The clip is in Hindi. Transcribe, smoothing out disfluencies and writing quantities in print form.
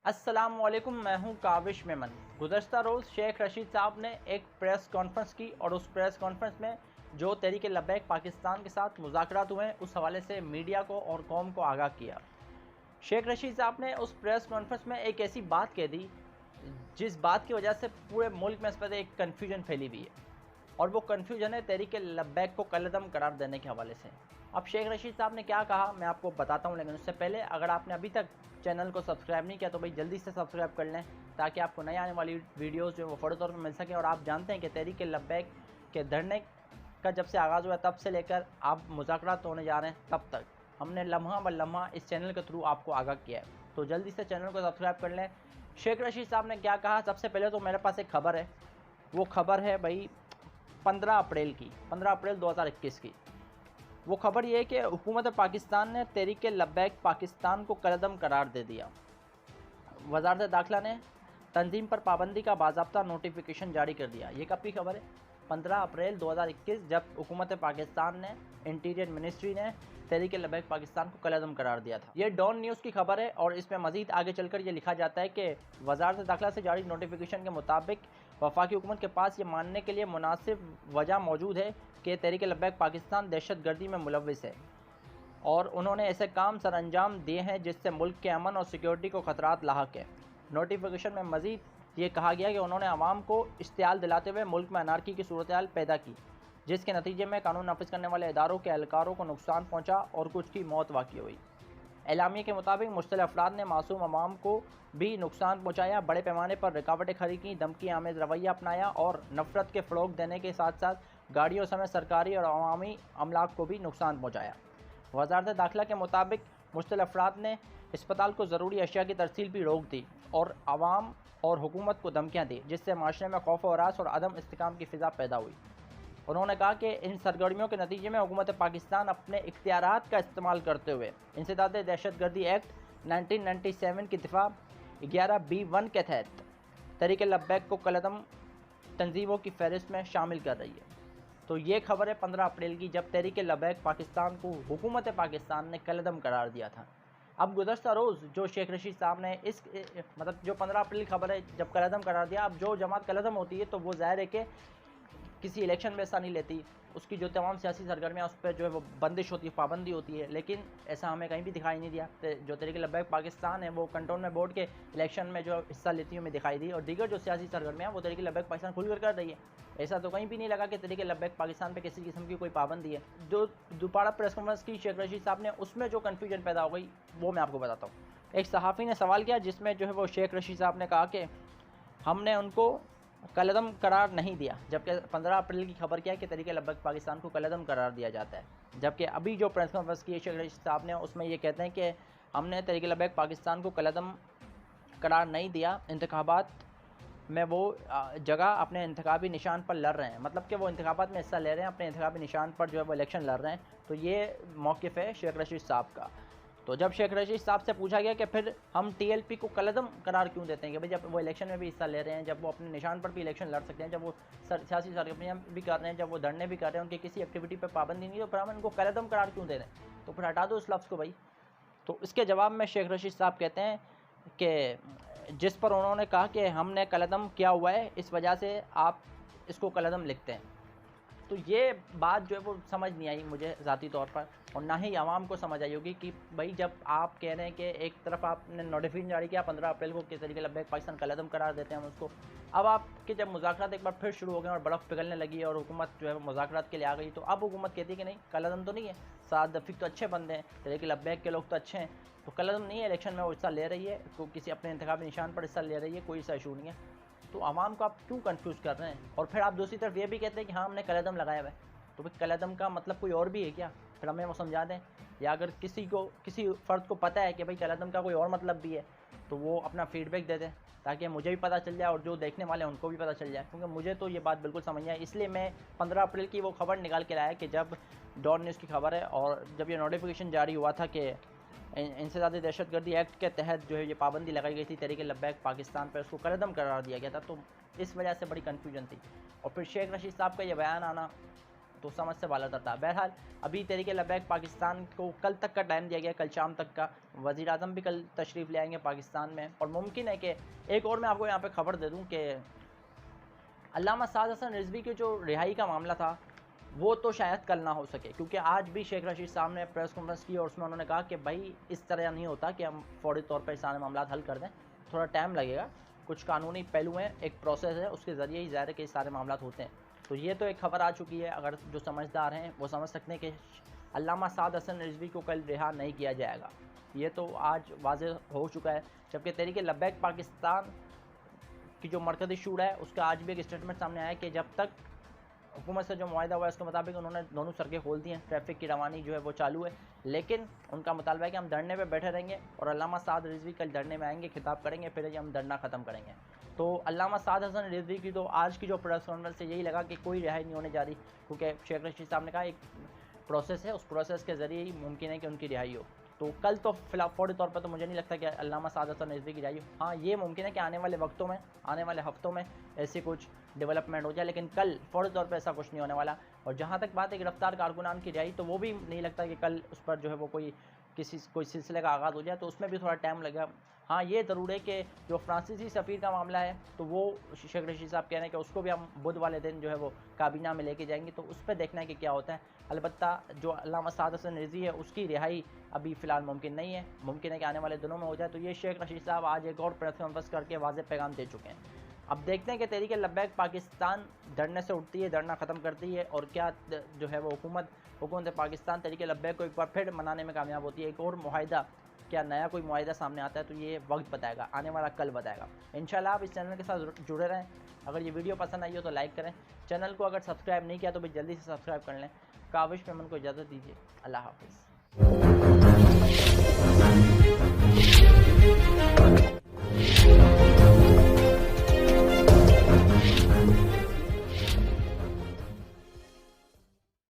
अस्सलामुअलैकुम, मैं हूं काविश मेमन। गुज़श्ता रोज़ शेख रशीद साहब ने एक प्रेस कॉन्फ्रेंस की और उस प्रेस कॉन्फ्रेंस में जो तहरीक लब्बैक पाकिस्तान के साथ मुज़ाकरात हुए हैं उस हवाले से मीडिया को और कौम को आगाह किया। शेख रशीद साहब ने उस प्रेस कॉन्फ्रेंस में एक ऐसी बात कह दी जिस बात की वजह से पूरे मुल्क में इस पर एक कन्फ्यूजन फैली हुई है, और वो कन्फ्यूजन है तहरीक लब्बैक को कलअदम करार देने के हवाले से। अब शेख रशीद साहब ने क्या कहा मैं आपको बताता हूँ, लेकिन उससे पहले अगर आपने अभी तक चैनल को सब्सक्राइब नहीं किया तो भाई जल्दी से सब्सक्राइब कर लें, ताकि आपको नई आने वाली वीडियोस जो है वो फ़ौरी तौर पर मिल सकें। और आप जानते हैं कि तहरीक लब्बैक के धरने का जब से आगाज़ हुआ तब से लेकर आप मुज़ाकरात होने जा रहे हैं तब तक हमने लम्हा ब लम्हा इस चैनल के थ्रू आपको आगाह किया है, तो जल्दी से चैनल को सब्सक्राइब कर लें। शेख रशीद साहब ने क्या कहा, सबसे पहले तो मेरे पास एक खबर है, वो खबर है भाई 15 अप्रैल 2021 की। वो खबर ये है कि हुकूमत पाकिस्तान ने तहरीक लब्बैक पाकिस्तान को कलअदम करार दे दिया। वज़ारत दाखिला ने तंजीम पर पाबंदी का बाज़ाब्ता नोटिफिकेशन जारी कर दिया। ये कब की खबर है? 15 अप्रैल 2021, जब हुकूमत पाकिस्तान ने इंटीरियर मिनिस्ट्री ने तहरीक लब्बैक पाकिस्तान को कलअदम करार दिया था। ये डॉन न्यूज़ की खबर है और इसमें मज़ीद आगे चलकर ये लिखा जाता है कि वज़ारत दाखिला से जारी नोटिफिकेशन के मुताबिक वफाकी हुकूमत के पास ये मानने के लिए मुनासिब वजह मौजूद है कि तहरीक लब्बैक पाकिस्तान दहशत गर्दी में मुलव्विस है और उन्होंने ऐसे काम सर अंजाम दिए हैं जिससे मुल्क के अमन और सिक्योरिटी को ख़तरात लाहक है। नोटिफिकेशन में मज़ीद ये कहा गया कि उन्होंने आवाम को इश्तियाल दिलाते हुए मुल्क में अनारकी की सूरत हाल पैदा की, जिसके नतीजे में कानून नाफिज करने वाले इदारों के एहलकारों को नुकसान पहुँचा और कुछ की मौत वाक़ई हुई। एलामिया के मुताबिक मुश्तलिल अफराद ने मासूम अवाम को भी नुकसान पहुँचाया, बड़े पैमाने पर रुकावटें खड़ी की, धमकी आमेज़ रवैया अपनाया और नफरत के फ़रोग़ देने के साथ साथ गाड़ियों समेत सरकारी और अवामी अमलाक को भी नुकसान पहुँचाया। वज़ारत दाखिला के मुताबिक मुश्तलिल अफराद ने अस्पताल को ज़रूरी अशिया की तरसील भी रोक दी और आवाम और हुकूमत को धमकियाँ दी, जिससे माशरे में खौफ और हरास और अदम इस्तिकाम की फ़िज़ा पैदा हुई। उन्होंने कहा कि इन सरगर्मियों के नतीजे में हुकूमत पाकिस्तान अपने इख्तियारात का इस्तेमाल करते हुए इंसदाद दहशतगर्दी एक्ट 1997 की दफ़ा 11B1 के तहत तहरीक लब्बैक को कलअदम तंजीमों की फहरिस्त में शामिल कर रही है। तो ये खबर है 15 अप्रैल की, जब तहरीक लब्बैक पाकिस्तान को हुकूमत पाकिस्तान ने कलअदम करार दिया था। अब गुज़श्ता रोज़ जो शेख रशीद साहब ने इस मतलब जो 15 अप्रैल की खबर है जब कलअदम करार दिया, अब जो जमात कलअदम होती है तो वो ज़ाहिर है कि किसी इलेक्शन में हिस्सा नहीं लेती, उसकी जो तमाम सियासी सरगर्मियाँ उस पर जो है वो बंदिश होती है, पाबंदी होती है, लेकिन ऐसा हमें कहीं भी दिखाई नहीं दिया। जो तहरीक लब्बैक पाकिस्तान है वो कंटोनमेंट बोर्ड के इलेक्शन में जो हिस्सा लेती हुई हमें दिखाई दी, और दीगर जो सियासी सरगर्मियाँ वो तहरीक लब्बैक पाकिस्तान खुलकर कर रही है। ऐसा तो कहीं भी नहीं लगा कि तहरीक लब्बैक पाकिस्तान पर किसी किस्म की कोई पाबंदी है। जो दोबारा प्रेस कॉन्फ्रेंस की शेख रशीद साहब ने, उसमें जो कन्फ्यूजन पैदा हो गई वो मैं आपको बताता हूँ। एक सहाफ़ी ने सवाल किया जिसमें जो है वो शेख रशीद साहब ने कहा कि हमने उनको कलअदम करार नहीं दिया, जबकि 15 अप्रैल की खबर क्या है कि तहरीक लब्बैक पाकिस्तान को कलअदम करार दिया जाता है। जबकि अभी जो प्रेस कॉन्फ्रेंस की शेख रशीद साहब ने, उसमें ये कहते हैं कि हमने तहरीक लब्बैक पाकिस्तान को कलअदम करार नहीं दिया, इंतखाबात में वो जगह अपने इंतखाबी निशान पर लड़ रहे हैं, मतलब कि वो इंतखाबात में हिस्सा ले रहे हैं, अपने इंतखाबी निशान पर जो है वो इलेक्शन लड़ रहे हैं। तो ये मौक़िफ़ है शेख रशीद साहब का। तो जब शेख रशीद साहब से पूछा गया कि फिर हम टीएलपी को कलअदम करार क्यों देते हैं, कि भाई जब वो इलेक्शन में भी हिस्सा ले रहे हैं, जब वो अपने निशान पर भी इलेक्शन लड़ सकते हैं, जब वो सियासी सरगर्मियाँ भी कर रहे हैं, जब वो धरने भी कर रहे हैं, उनकी किसी एक्टिविटी पर पाबंदी नहीं है, तो फिर हम इनको कलअदम करार क्यों दे रहे हैं? तो फिर हटा दो उस लफ्ज़ को भाई। तो इसके जवाब में शेख रशीद साहब कहते हैं कि जिस पर उन्होंने कहा कि हमने कलअदम किया हुआ है, इस वजह से आप इसको कलअदम लिखते हैं। तो ये बात जो है वो समझ नहीं आई मुझे ज़ाती तौर पर, और ना ही आवाम को समझ आई होगी कि भाई जब आप कह रहे हैं कि एक तरफ आपने नोटिफिकेशन जारी किया 15 अप्रैल को कि तहरीक लब्बैक पाकिस्तान कलअदम करार देते हैं हम उसको, अब आपके जब मुज़ाकरात एक बार फिर शुरू हो गए और बर्फ़ पिघलने लगी और हुकूमत जो है मुज़ाकरात के लिए आ गई, तो अब हुकूमत कहती है कि नहीं कलअदम तो नहीं है, साद रफ़ीक तो अच्छे बंदे हैं, तहरीक लब्बैक के लोग तो अच्छे हैं, तो कलअदम नहीं है, इलेक्शन में वो हिस्सा ले रही है, तो किसी अपने इंतखाबी निशान पर हिस्सा ले रही है, कोई सा इशू नहीं है। तो आवाम को आप क्यों कंफ्यूज कर रहे हैं? और फिर आप दूसरी तरफ ये भी कहते हैं कि हाँ हमने कलअदम लगाया हुआ है, तो भाई कलअदम का मतलब कोई और भी है क्या? फिर हमें वो समझा दें, या अगर किसी फ़र्द को पता है कि भाई कलअदम का कोई और मतलब भी है तो वो अपना फ़ीडबैक दे दें, ताकि मुझे भी पता चल जाए और जो देखने वाले हैं उनको भी पता चल जाए, क्योंकि मुझे तो ये बात बिल्कुल समझ नहीं आई। इसलिए मैं 15 अप्रैल की वो खबर निकाल के लाया कि जब डॉन न्यूज़ की खबर है, और जब ये नोटिफिकेशन जारी हुआ था कि इंसदाद दहशतगर्दी एक्ट के तहत जो है ये पाबंदी लगाई गई थी तहरीक लब्बैक पाकिस्तान पर, उसको कलअदम करार दिया गया था, तो इस वजह से बड़ी कन्फ्यूजन थी। और फिर शेख रशीद साहब का ये बयान आना तो समझ से बाला तरता। बहरहाल अभी तहरीक लब्बैक पाकिस्तान को कल तक का टाइम दिया गया, कल शाम तक का। वज़ीर आज़म भी कल तशरीफ़ ले आएंगे पाकिस्तान में, और मुमकिन है कि एक और मैं आपको यहाँ पे खबर दे दूँ कि अल्लामा साद हसन रिजवी की जो रिहाई का मामला था वो तो शायद कल ना हो सके, क्योंकि आज भी शेख रशीद साहब ने प्रेस कॉन्फ्रेंस की और उसमें उन्होंने कहा कि भाई इस तरह नहीं होता कि हम फौरी तौर पर सारे मामला हल कर दें, थोड़ा टाइम लगेगा, कुछ कानूनी पहलू हैं, एक प्रोसेस है, उसके ज़रिए ही ज़ाहिर है कि सारे मामला होते हैं। तो ये तो एक खबर आ चुकी है, अगर जो समझदार हैं वो समझ सकते हैं कि अल्लामा साद हसन रिजवी को कल रिहा नहीं किया जाएगा, ये तो आज वाज़ेह हो चुका है। जबकि तहरीक लब्बैक पाकिस्तान की जो मरकज़ी शूरा है उसका आज भी एक स्टेटमेंट सामने आया कि जब तक हुकूमत से जो मुआहदा हुआ है उसके मुताबिक उन्होंने दोनों सड़कें खोल दी हैं, ट्रैफिक की रवानी जो है वो चालू है, लेकिन उनका मुतालबा है कि हम धरने पे बैठे रहेंगे और अल्लामा साद रिजवी कल धरने में आएंगे, खिताब करेंगे, फिर हम धरना ख़त्म करेंगे। तो अल्लामा साद हसन रिजवी की तो आज की जो प्रेस कॉन्फ्रेंस से यही लगा कि कोई रिहाई नहीं होने जा रही, क्योंकि शेख रशीद साहब ने कहा एक प्रोसेस है, उस प्रोसेस के ज़रिए ही मुमकिन है कि उनकी रिहाई हो। तो कल तो फिलहाल फौरी तौर पर तो मुझे नहीं लगता कि अल्लामा साद हसन रिजवी की रिहाई हो। हाँ, ये मुमकिन है कि आने वाले वक्तों में, आने वाले हफ्तों में ऐसी कुछ डेवलपमेंट हो जाए, लेकिन कल फौरी तौर पर ऐसा कुछ नहीं होने वाला। और जहाँ तक बात है गिरफ्तार कारकुनान की रिहाई, तो वो भी नहीं लगता कि कल उस पर जो है वो कोई सिलसिले का आगाज़ हो जाए, तो उसमें भी थोड़ा टाइम लगेगा। हाँ, ये ज़रूर है कि जो फ्रांसीसी सफ़ीर का मामला है तो वो शेख रशीद साहब कह रहे हैं कि उसको भी हम बुध वाले दिन जो है वो काबीना में लेके जाएंगे, तो उस पर देखना है कि क्या होता है। अलबत्ता जो अल्लामा साद हसन रिजवी है उसकी रिहाई अभी फ़िलहाल मुमकिन नहीं है, मुमकिन है कि आने वाले दिनों में हो जाए। तो ये शेख रशीद साहब आज एक और प्रेस कॉन्फ्रेंस करके वाज़ेह पैगाम दे चुके हैं। अब देखते हैं कि तहरीक लब्बैक पाकिस्तान धरने से उठती है, धरना ख़त्म करती है, और क्या जो है वो हुकूमत पाकिस्तान तहरीक लब्बैक को एक बार फिर मनाने में कामयाब होती है। एक और मुआहिदा, क्या नया कोई मुआहिदा सामने आता है, तो ये वक्त बताएगा, आने वाला कल बताएगा। इंशाल्लाह आप इस चैनल के साथ जुड़े रहें। अगर ये वीडियो पसंद आई हो तो लाइक करें, चैनल को अगर सब्सक्राइब नहीं किया तो भी जल्दी से सब्सक्राइब कर लें। काविश मेमन को इजाज़त दीजिए, अल्लाह हाफ़िज़।